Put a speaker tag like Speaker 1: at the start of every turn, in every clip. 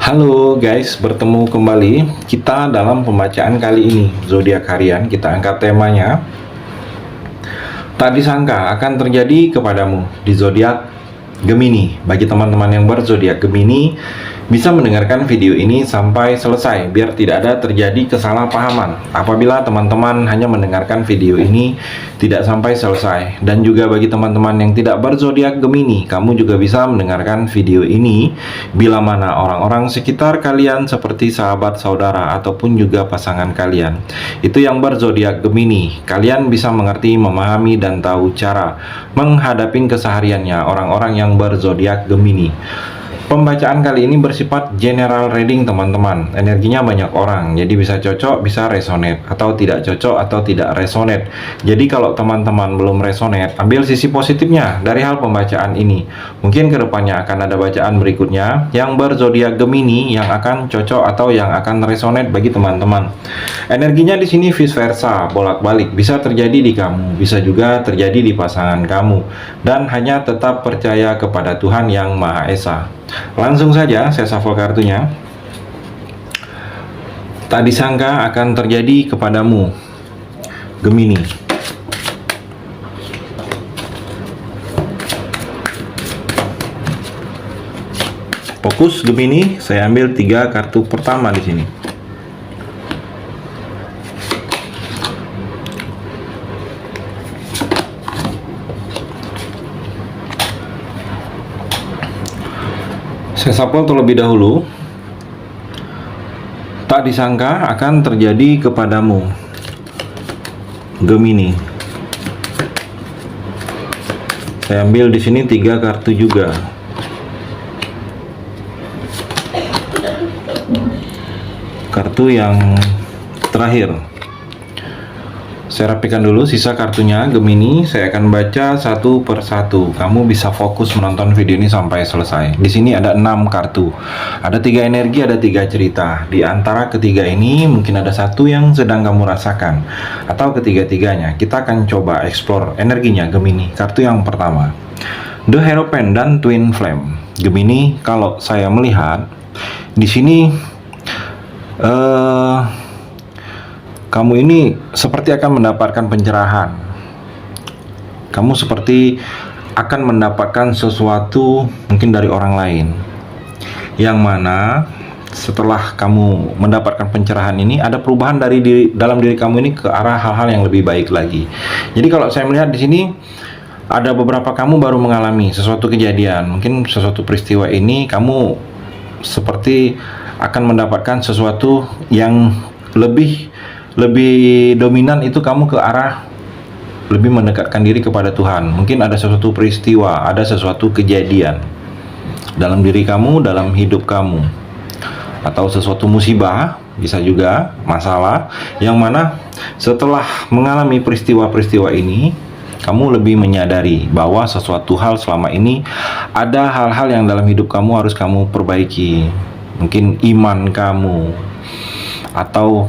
Speaker 1: Halo guys, bertemu kembali kita dalam pembacaan kali ini zodiak harian. Kita angkat temanya tak disangka akan terjadi kepadamu di zodiak Gemini. Bagi teman-teman yang berzodiak Gemini, bisa mendengarkan video ini sampai selesai biar tidak ada terjadi kesalahpahaman apabila teman-teman hanya mendengarkan video ini tidak sampai selesai. Dan juga bagi teman-teman yang tidak berzodiak Gemini, kamu juga bisa mendengarkan video ini bila mana orang-orang sekitar kalian seperti sahabat, saudara, ataupun juga pasangan kalian itu yang berzodiak Gemini, kalian bisa mengerti, memahami, dan tahu cara menghadapi kesehariannya orang-orang yang berzodiak Gemini. Pembacaan kali ini bersifat general reading teman-teman. Energinya banyak orang, jadi bisa cocok, bisa resonate, atau tidak cocok, atau tidak resonate. Jadi kalau teman-teman belum resonate, ambil sisi positifnya dari hal pembacaan ini. Mungkin kedepannya akan ada bacaan berikutnya yang berzodiak Gemini yang akan cocok atau yang akan resonate bagi teman-teman. Energinya di sini vice versa, bolak-balik. Bisa terjadi di kamu, bisa juga terjadi di pasangan kamu. Dan hanya tetap percaya kepada Tuhan Yang Maha Esa. Langsung saja saya shuffle kartunya. Tak disangka akan terjadi kepadamu, Gemini. Fokus Gemini, saya ambil 3 kartu pertama di sini. Saya shuffle terlebih dahulu. Tak disangka akan terjadi kepadamu, Gemini. Saya ambil di sini 3 kartu juga. Kartu yang terakhir. Saya rapikan dulu sisa kartunya Gemini. Saya akan baca satu per satu. Kamu bisa fokus menonton video ini sampai selesai. Di sini ada 6 kartu. Ada 3 energi, ada 3 cerita. Di antara ketiga ini mungkin ada satu yang sedang kamu rasakan atau ketiga-tiganya. Kita akan coba explore energinya Gemini. Kartu yang pertama, The Hierophant dan Twin Flame. Gemini, kalau saya melihat di sini kamu ini seperti akan mendapatkan pencerahan. Kamu seperti akan mendapatkan sesuatu mungkin dari orang lain, yang mana setelah kamu mendapatkan pencerahan ini ada perubahan dalam diri kamu ini ke arah hal-hal yang lebih baik lagi. Jadi kalau saya melihat di sini ada beberapa kamu baru mengalami sesuatu kejadian, mungkin sesuatu peristiwa ini kamu seperti akan mendapatkan sesuatu yang lebih dominan, itu kamu ke arah lebih mendekatkan diri kepada Tuhan. Mungkin ada sesuatu peristiwa, ada sesuatu kejadian dalam diri kamu, dalam hidup kamu, atau sesuatu musibah, bisa juga masalah, yang mana setelah mengalami peristiwa-peristiwa ini kamu lebih menyadari bahwa sesuatu hal selama ini ada hal-hal yang dalam hidup kamu harus kamu perbaiki. Mungkin iman kamu, atau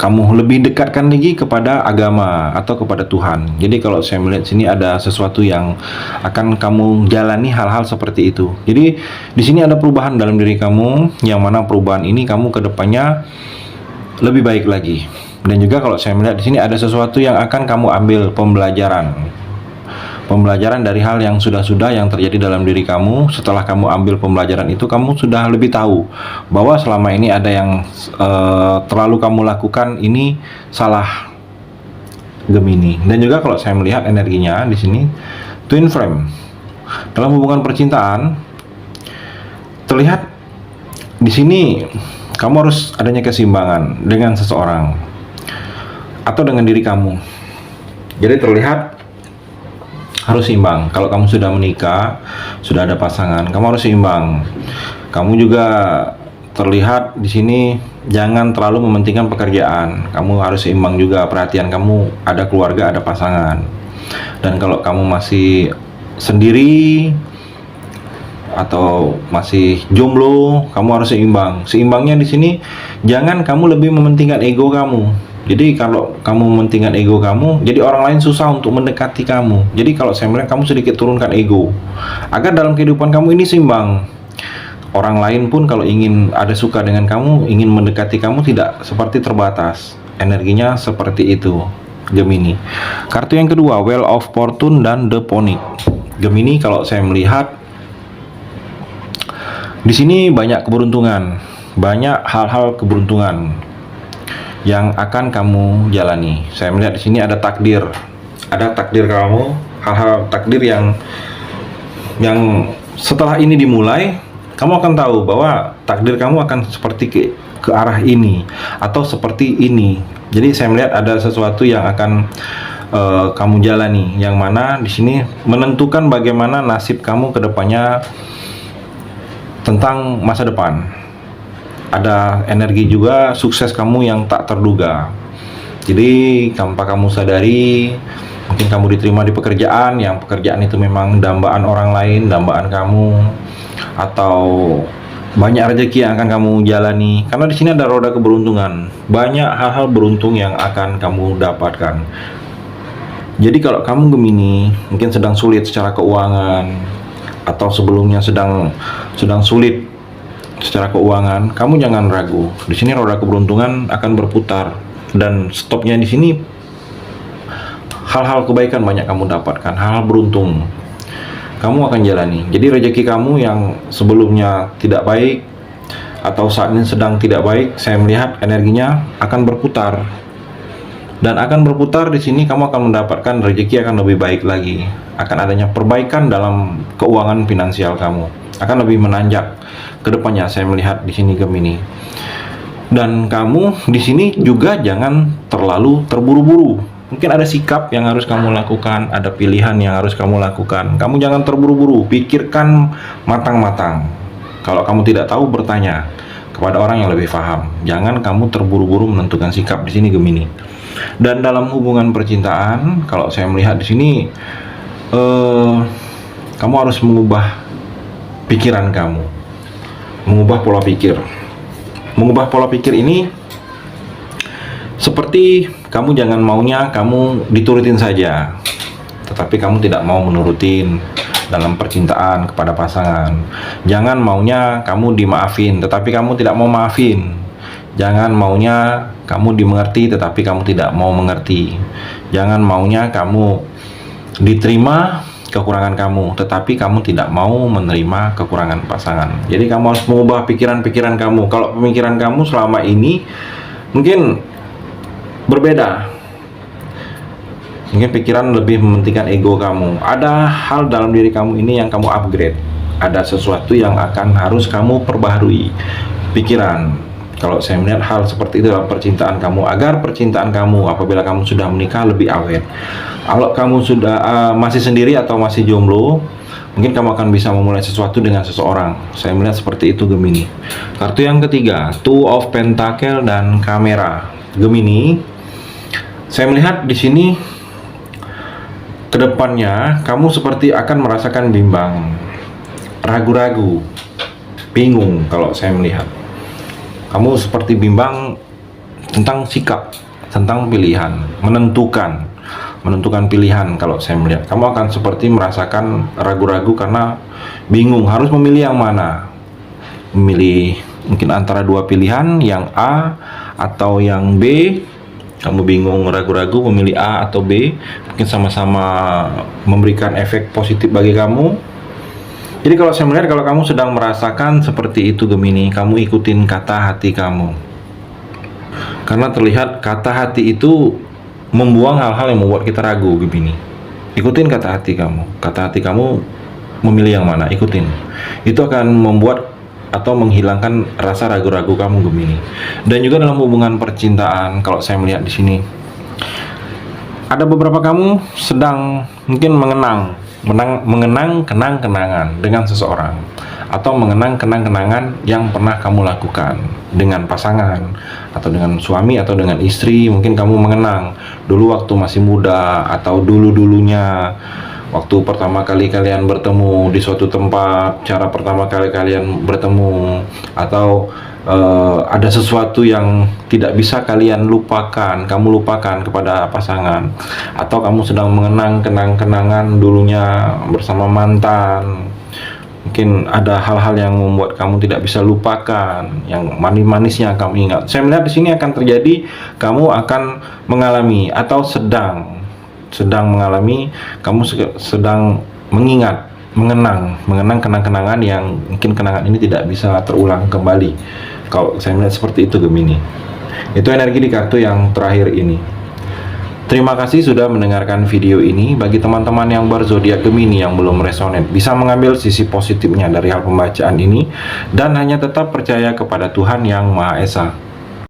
Speaker 1: kamu lebih dekatkan lagi kepada agama atau kepada Tuhan. Jadi kalau saya melihat sini ada sesuatu yang akan kamu jalani, hal-hal seperti itu. Jadi di sini ada perubahan dalam diri kamu, yang mana perubahan ini kamu ke depannya lebih baik lagi. Dan juga kalau saya melihat di sini ada sesuatu yang akan kamu ambil pembelajaran dari hal yang sudah yang terjadi dalam diri kamu. Setelah kamu ambil pembelajaran itu, kamu sudah lebih tahu bahwa selama ini ada yang terlalu kamu lakukan ini salah, Gemini. Dan juga kalau saya melihat energinya di sini Twin Flame. Dalam hubungan percintaan terlihat di sini kamu harus adanya keseimbangan dengan seseorang atau dengan diri kamu. Jadi terlihat harus seimbang. Kalau kamu sudah menikah, sudah ada pasangan, kamu harus seimbang. Kamu juga terlihat di sini jangan terlalu mementingkan pekerjaan. Kamu harus seimbang juga, perhatian kamu ada keluarga, ada pasangan. Dan kalau kamu masih sendiri atau masih jomblo, kamu harus seimbang. Seimbangnya di sini jangan kamu lebih mementingkan ego kamu. Jadi kalau kamu mementingkan ego kamu, jadi orang lain susah untuk mendekati kamu. Jadi kalau saya melihat kamu sedikit turunkan ego agar dalam kehidupan kamu ini seimbang. Orang lain pun kalau ingin ada suka dengan kamu, ingin mendekati kamu, tidak seperti terbatas. Energinya seperti itu, Gemini. Kartu yang kedua, Wheel of Fortune dan The Phoenix. Gemini, kalau saya melihat di sini banyak keberuntungan, banyak hal-hal keberuntungan yang akan kamu jalani. Saya melihat di sini ada takdir kamu, hal-hal takdir yang setelah ini dimulai, kamu akan tahu bahwa takdir kamu akan seperti ke arah ini atau seperti ini. Jadi saya melihat ada sesuatu yang akan kamu jalani, yang mana di sini menentukan bagaimana nasib kamu ke depannya tentang masa depan. Ada energi juga sukses kamu yang tak terduga. Jadi tanpa kamu sadari, mungkin kamu diterima di pekerjaan yang pekerjaan itu memang dambaan orang lain, dambaan kamu, atau banyak rezeki yang akan kamu jalani. Karena di sini ada roda keberuntungan, banyak hal-hal beruntung yang akan kamu dapatkan. Jadi kalau kamu Gemini mungkin sedang sulit secara keuangan, atau sebelumnya sedang sulit secara keuangan, kamu jangan ragu. Di sini roda keberuntungan akan berputar, dan stopnya di sini hal-hal kebaikan banyak kamu dapatkan, hal-hal beruntung kamu akan jalani. Jadi rezeki kamu yang sebelumnya tidak baik atau saat ini sedang tidak baik, saya melihat energinya akan berputar. Dan akan berputar di sini kamu akan mendapatkan rezeki akan lebih baik lagi. Akan adanya perbaikan dalam keuangan finansial kamu. Akan lebih menanjak ke depannya, saya melihat di sini Gemini. Dan kamu di sini juga jangan terlalu terburu-buru. Mungkin ada sikap yang harus kamu lakukan, ada pilihan yang harus kamu lakukan. Kamu jangan terburu-buru, pikirkan matang-matang. Kalau kamu tidak tahu, bertanya kepada orang yang lebih paham. Jangan kamu terburu-buru menentukan sikap di sini Gemini. Dan dalam hubungan percintaan, kalau saya melihat di sini, kamu harus mengubah pikiran kamu, mengubah pola pikir. Mengubah pola pikir ini seperti kamu jangan maunya kamu diturutin saja, tetapi kamu tidak mau menurutin dalam percintaan kepada pasangan. Jangan maunya kamu dimaafin, tetapi kamu tidak mau maafin. Jangan maunya kamu dimengerti, tetapi kamu tidak mau mengerti. Jangan maunya kamu diterima kekurangan kamu, tetapi kamu tidak mau menerima kekurangan pasangan. Jadi kamu harus mengubah pikiran-pikiran kamu. Kalau pemikiran kamu selama ini mungkin berbeda, mungkin pikiran lebih mementingkan ego kamu. Ada hal dalam diri kamu ini yang kamu upgrade. Ada sesuatu yang akan harus kamu perbaharui pikiran. Kalau saya melihat hal seperti itu dalam percintaan kamu, agar percintaan kamu apabila kamu sudah menikah lebih awet. Kalau kamu sudah masih sendiri atau masih jomblo, mungkin kamu akan bisa memulai sesuatu dengan seseorang. Saya melihat seperti itu Gemini. Kartu yang ketiga, Two of Pentacle dan Kamera. Gemini, saya melihat di sini kedepannya kamu seperti akan merasakan bimbang, ragu-ragu, bingung. Kalau saya melihat kamu seperti bimbang tentang sikap, tentang pilihan, menentukan pilihan. Kalau saya melihat kamu akan seperti merasakan ragu-ragu karena bingung harus memilih yang mana. Memilih mungkin antara dua pilihan, yang A atau yang B. Kamu bingung, ragu-ragu memilih A atau B. Mungkin sama-sama memberikan efek positif bagi kamu. Jadi kalau saya melihat, kalau kamu sedang merasakan seperti itu Gemini, kamu ikutin kata hati kamu. Karena terlihat kata hati itu membuang hal-hal yang membuat kita ragu Gemini. Ikutin kata hati kamu. Kata hati kamu memilih yang mana, ikutin. Itu akan membuat atau menghilangkan rasa ragu-ragu kamu Gemini. Dan juga dalam hubungan percintaan, kalau saya melihat di sini, ada beberapa kamu sedang mungkin mengenang kenang-kenangan dengan seseorang, atau mengenang kenang-kenangan yang pernah kamu lakukan dengan pasangan, atau dengan suami, atau dengan istri. Mungkin kamu mengenang dulu waktu masih muda, atau dulu-dulunya waktu pertama kali kalian bertemu di suatu tempat, cara pertama kali kalian bertemu, atau ada sesuatu yang tidak bisa kalian lupakan, kamu lupakan kepada pasangan, atau kamu sedang mengenang kenang-kenangan dulunya bersama mantan. Mungkin ada hal-hal yang membuat kamu tidak bisa lupakan, yang manis-manisnya kamu ingat. Saya melihat di sini akan terjadi, kamu akan mengalami atau sedang mengalami, kamu sedang mengingat, mengenang kenang-kenangan yang mungkin kenangan ini tidak bisa terulang kembali. Kalau saya melihat seperti itu, Gemini. Itu energi di kartu yang terakhir ini. Terima kasih sudah mendengarkan video ini. Bagi teman-teman yang berzodiak Gemini yang belum resonan, bisa mengambil sisi positifnya dari hal pembacaan ini dan hanya tetap percaya kepada Tuhan Yang Maha Esa.